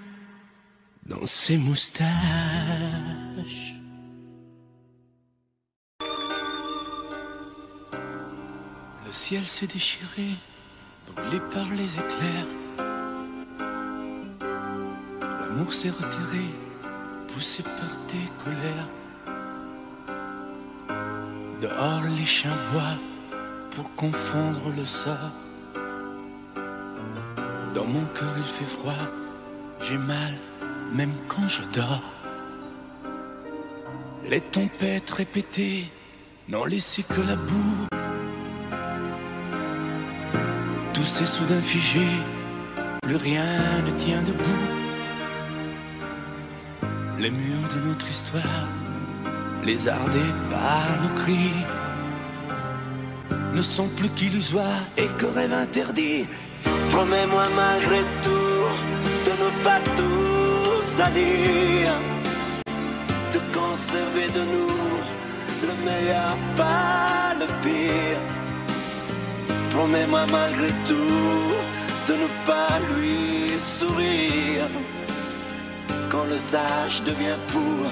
dans ses moustaches. Le ciel s'est déchiré, brûlé par les éclairs. L'amour s'est retiré, poussé par tes colères. Dehors les chiens boient pour confondre le sort. Dans mon cœur il fait froid, j'ai mal même quand je dors. Les tempêtes répétées n'ont laissé que la boue. Tout s'est soudain figé, plus rien ne tient debout. Les murs de notre histoire, lézardés par nos cris, ne sont plus qu'illusoires et que rêve interdit. Promets-moi malgré tout de ne pas tout salir, de conserver de nous le meilleur, pas le pire. Promets-moi malgré tout de ne pas lui sourire quand le sage devient fou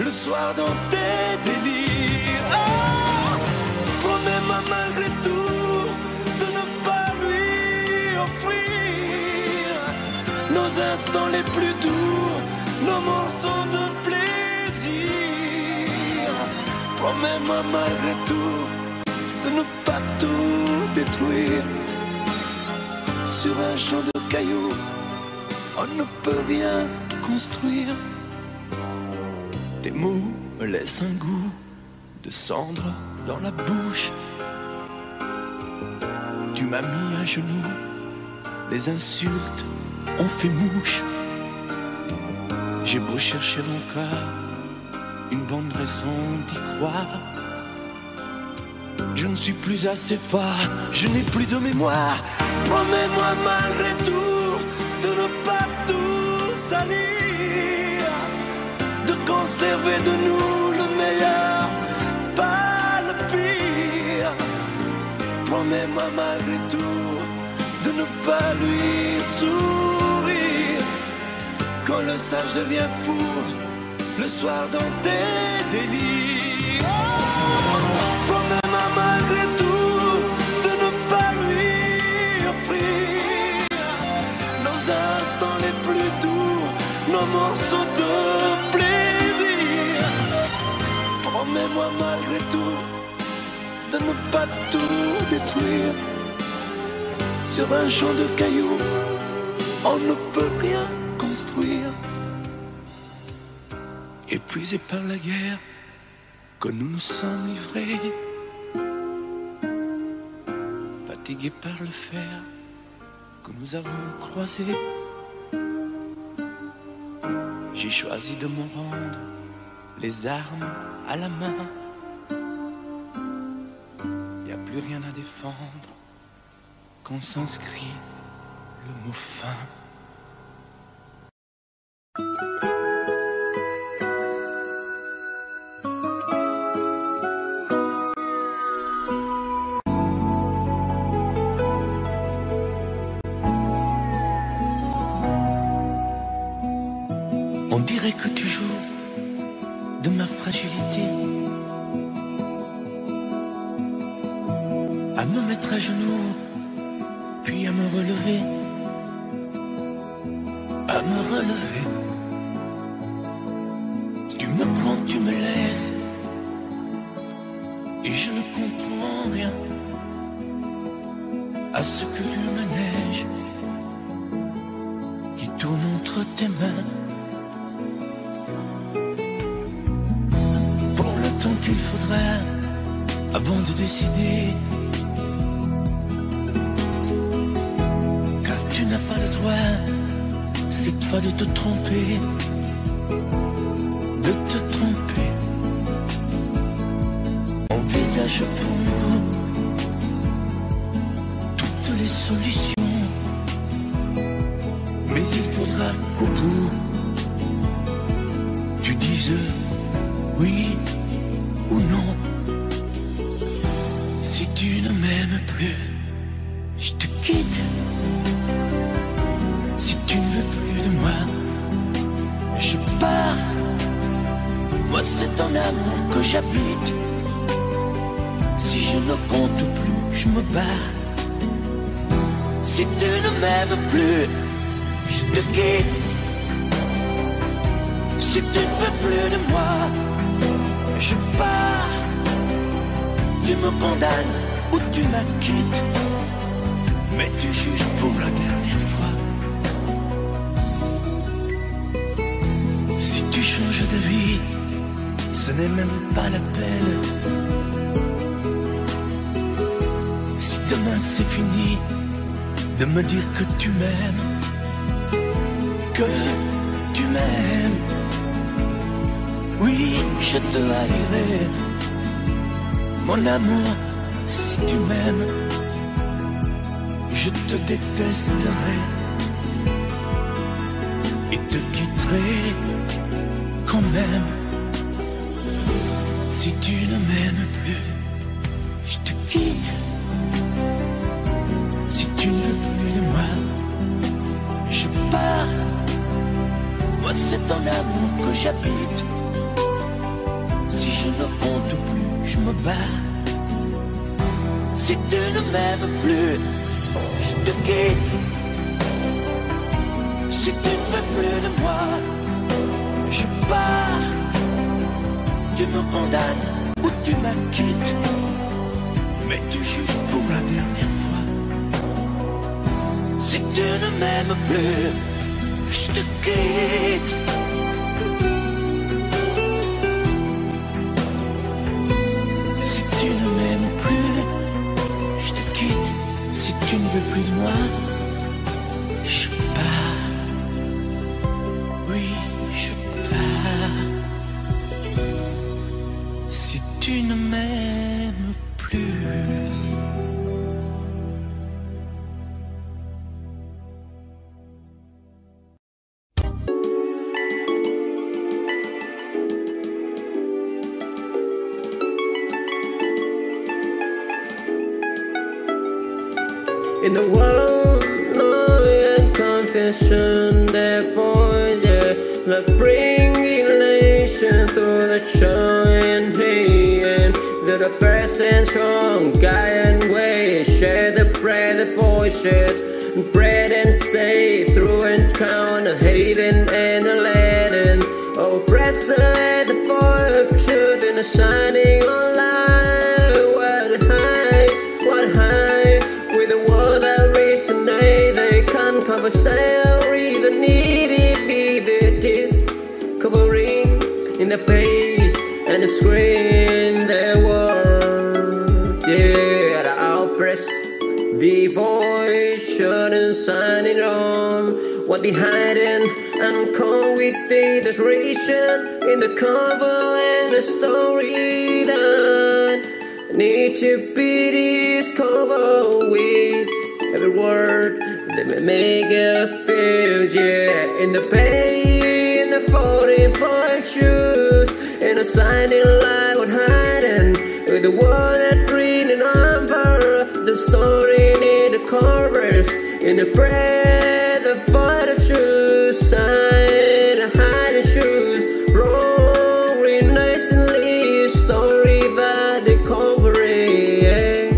le soir dans tes délires. Oh, promets-moi malgré tout de ne pas lui offrir nos instants les plus doux, nos morceaux de plaisir. Promets-moi malgré tout de ne pas tout détruire. Sur un champ de cailloux, on ne peut rien construire. Tes mots me laissent un goût de cendre dans la bouche. Tu m'as mis à genoux, les insultes ont fait mouche. J'ai beau chercher encore une bonne raison d'y croire, je ne suis plus assez fort, je n'ai plus de mémoire. Promets-moi malgré tout de ne pas tout salir, de conserver de nous le meilleur, pas le pire. Promets-moi malgré tout de ne pas lui sourire quand le sage devient fou le soir dans tes délires. Oh, promets-moi malgré tout de ne pas lui offrir nos instants les plus doux, nos morceaux de plaisir. Promets-moi malgré tout de ne pas tout détruire. Sur un champ de cailloux, on ne peut rien construire. Épuisés par la guerre que nous nous sommes livrés, fatigués par le fer que nous avons croisé, j'ai choisi de m'en rendre, les armes à la main. Y a plus rien à défendre quand s'inscrit le mot fin. On dirait que tu joues de ma fragilité, à me mettre à genoux, puis à me relever, à me relever. Tu me prends, tu me laisses, et je ne comprends rien à ce que tu manèges, qui tourne entre tes mains. Qu'il faudra avant de décider, car tu n'as pas le droit cette fois de te tromper, de te tromper. Envisage pour nous toutes les solutions, mais il faudra qu'au bout tu dises oui ou non. Si tu ne m'aimes plus, je te quitte. Si tu ne veux plus de moi, je pars. Moi c'est ton amour que j'habite. Si je ne compte plus, je me barre. Si tu ne m'aimes plus, je te quitte. Si tu ne veux plus de moi, je pars. Tu me condamnes ou tu m'acquittes, mais tu juges pour la dernière fois. Si tu changes de vie, ce n'est même pas la peine. Si demain c'est fini de me dire que tu m'aimes, que tu m'aimes, oui, je te haïrai, mon amour, si tu m'aimes, je te détesterai et te quitterai quand même. Si tu ne m'aimes plus, je te quitte. Si tu ne veux plus de moi, je pars. Moi c'est ton amour que j'habite. Si je ne compte plus, je me bats. Si tu ne m'aimes plus, je te quitte. Si tu ne veux plus de moi, je pars. Tu me condamnes ou tu m'acquittes, mais tu juges pour la dernière fois. Si tu ne m'aimes plus, je te quitte. Si tu ne m'aimes plus, je te quitte. Si tu ne veux plus de moi, je pars. Oui, je pars. Si tu ne m'aimes plus. In the world, no confession, therefore, yeah, that bring elation through the joy and pain. That a person strong, guy and way, share the bread, the voice, bread and stay through and count, hating and a leading. Oh, blessed the voice of truth in the shining on light. What high, with the word that resonate, they can't cover salary, the needy be the discovering in the pace and the screen, their word, yeah, the outpress, the voice shut and shining on. what they hiding and come with the desperation in the cover and the story that need to be discovered with every word that may make you feel, yeah, in the pain, in the 45 truth, in a shining light, what hiding with the word that green and amber, the story in the chorus, in the breath, the fight of truth, side, the hiding shoes, rolling nicely, story that they cover it, yeah.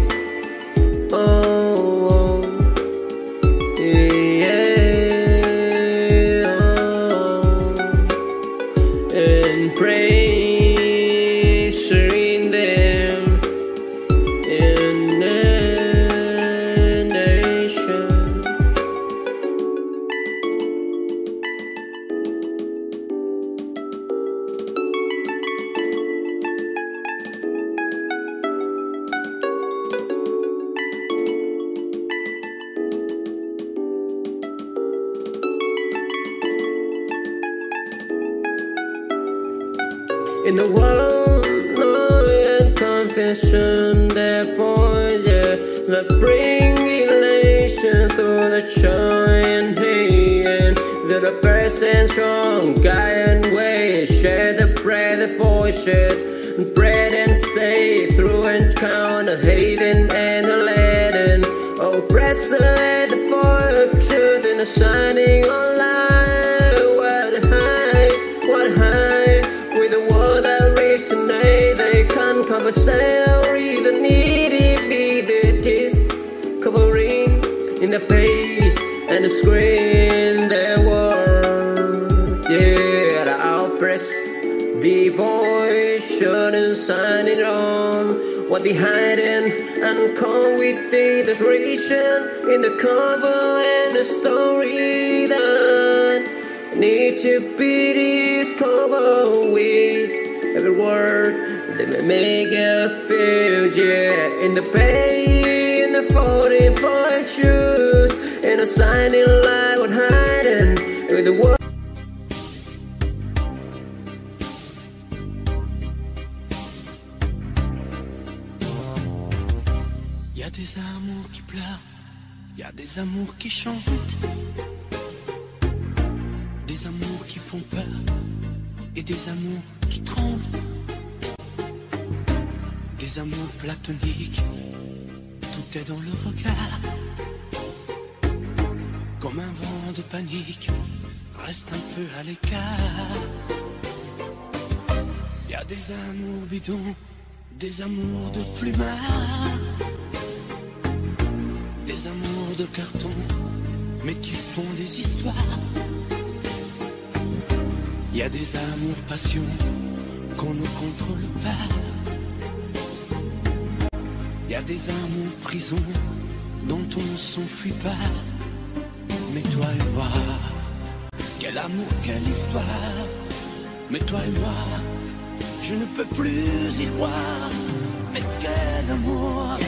Oh, yeah, oh, and praise in them in the nation. In the world, no confession, therefore, yeah, that bring elation through the joy and pain, that a person strong, guy and way, share the bread, the voice, bread and stay through and count, a hating and a leading, oppressor at the fire of truth, and a shining on light, what high, with the word that resonate, they can't cover salary, the needy be the discovering in the page and the screen, their word, yeah, the outpress, the voice shouldn't sign it on, what they hiding and come with the desperation in the cover and the story that need to be discovered with every word that may make you feel, yeah, in the pain, in the 45 truth, in a shining light, what hiding with the word. Y a des amours qui pleurent, y a des amours qui chantent, des amours qui font peur et des amours qui tremblent, des amours platoniques, tout est dans le regard, comme un vent de panique, reste un peu à l'écart. Y a des amours bidons, des amours de plumard, des amours de carton, mais qui font des histoires. Y a des amours passion qu'on ne contrôle pas. Y a des amours prison dont on ne s'enfuit pas. Mais toi et moi, quel amour, quelle histoire. Mais toi et moi, je ne peux plus y croire. Mais quel amour,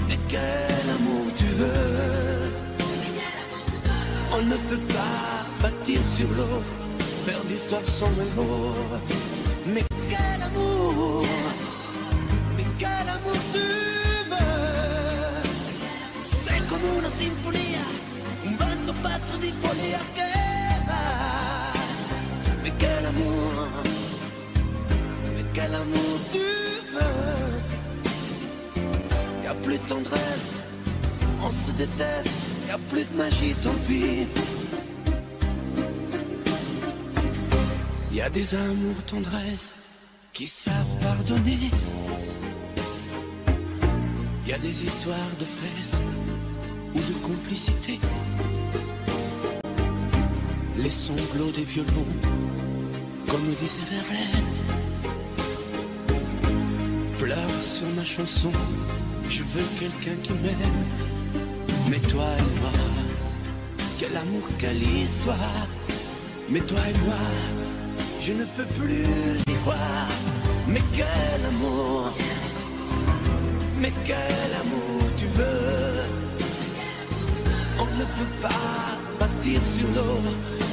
mais quel amour tu veux. On ne peut pas bâtir sur l'eau, faire d'histoire sans héros. Mais quel amour, mais quel amour tu veux. Sei come una sinfonia, un vento pazzo di follia che va. Mais quel amour tu veux. Y a plus de tendresse, on se déteste, y a plus de magie, tant pis. Y a des amours tendresse qui savent pardonner. Y a des histoires de fesses ou de complicité. Les sanglots des violons, comme disait Verlaine. Pleure sur ma chanson, je veux quelqu'un qui m'aime. Mais toi et moi, quel amour, quelle histoire. Mais toi et moi, je ne peux plus y croire. Mais quel amour, mais quel amour tu veux. On ne peut pas bâtir partir sur l'eau,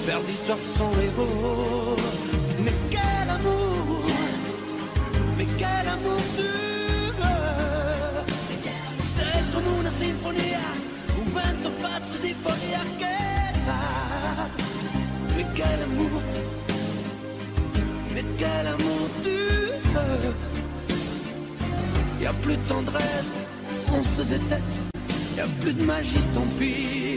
faire l'histoire sans héros. Mais quel amour tu veux. C'est come una sinfonia, un vento pazzo di follia che va. Mais quel amour tu veux. Y a plus de tendresse, on se déteste. Y a plus de magie, tant pis.